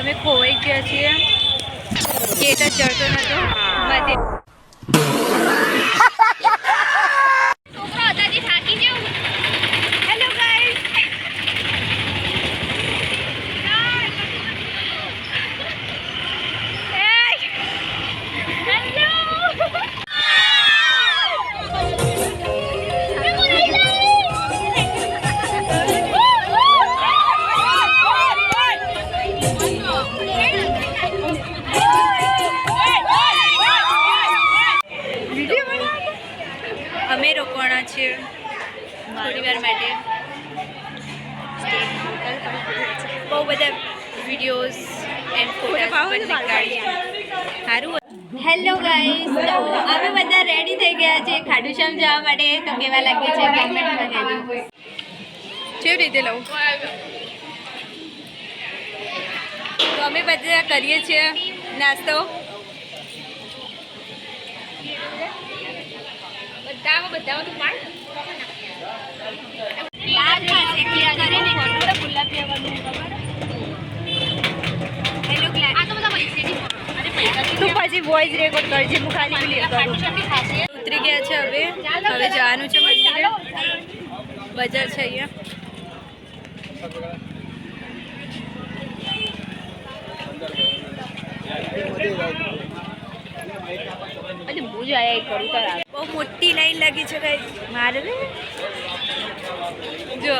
અમે ખોવાઈ ગયા છીએ, ગેટ જ ચડતો નતો બધે. છોકરા હતાથી થાકી ગયો. હેલો ગાઈસ, અમે રોકાણા છીએ થોડી વાર માટે. બહુ બધા વિડીયોઝ એન્ડ ફોટોઝ પણ નીકાળીએ. સારું. હેલો ગાઈસ, તો અમે બધા રેડી થઈ ગયા છે ખાટુશ્યામ જવા માટે. તો કેવા લાગે છે કમેન્ટમાં કહેજો. કેવી રીતે લઉં? તો અમે બધા કરીએ છીએ નાસ્તો. બધામાં તું પાડ. તું પછી વોઇસ રેકોર્ડ કરજે, હું ખાલી ક્લિયર કરું. ઉતરી ગયા છે હવે જવાનું છે મંદિરે. બજાર છે અહીંયા. બહુ મોટી લાઈન લાગી છે ભાઈ મારે. જો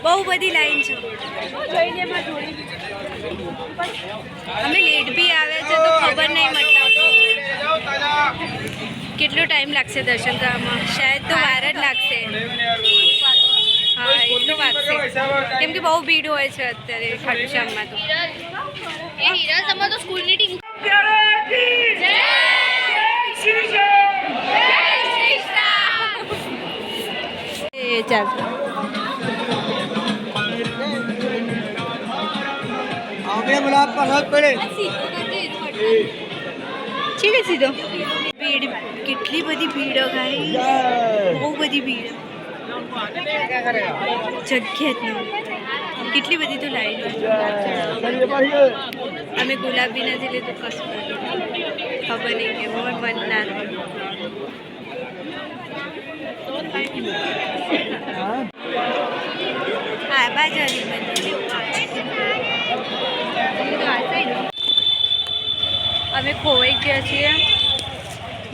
બહુ બધી લાઈન છે. અમે લેટ બી આવે છે તો ખબર નહીં મતલબ કેટલો ટાઈમ લાગશે દર્શન કરવામાં. શાયદ તો વાર જ લાગશે. હા, એટલું વાગશે કેમ કે બહુ ભીડ હોય છે અત્યારે ખાટુશ્યામમાં. તો એ હીરા સમા તો સ્કૂલની ટીમ. ચાલ ઠીક છે. સીધો ભીડ, કેટલી બધી ભીડ ગાઈ, બહુ બધી ભીડ. જગ્યા જ નહીં, કેટલી બધી તો લાઈન. અમે ગુલાબી નથી લીધું, કશું ખબર નહીં કે મન ના હા બાજરી બધી. અમે ખોવાઈ ગયા છીએ,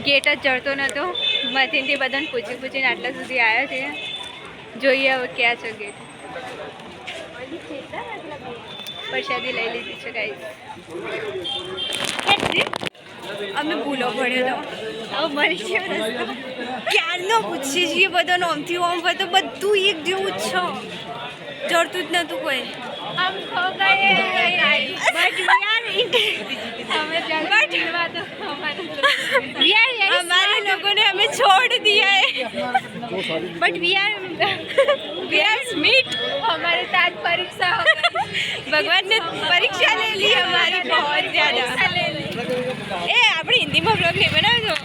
ગેટ જ ચડતો નતો. મથીનથી બધાને પૂછીને આટલા સુધી આવ્યા છે. જોઈએ હવે ક્યાં છે ગેટ. પ્રસાદી લઈ લીધી છે ગાઈસ. અમે ભૂલો પડ્યો તો હવે મરી ગયો રસ્તો. ક્યારનો પૂછીએ છીએ બધાનો આમથી આમ તો બધું એક જેવું જ છે, જડતું જ નતું કોઈ. हमारे लोगों ने हमें छोड़ दिया है, बट वी आर स्वीट. हमारे साथ परीक्षा हो गई. भगवान ने परीक्षा ले ली हमारी बहुत ज्यादा. ए આપણે હિન્દીમાં બ્લોગ નહીં બનાવજો.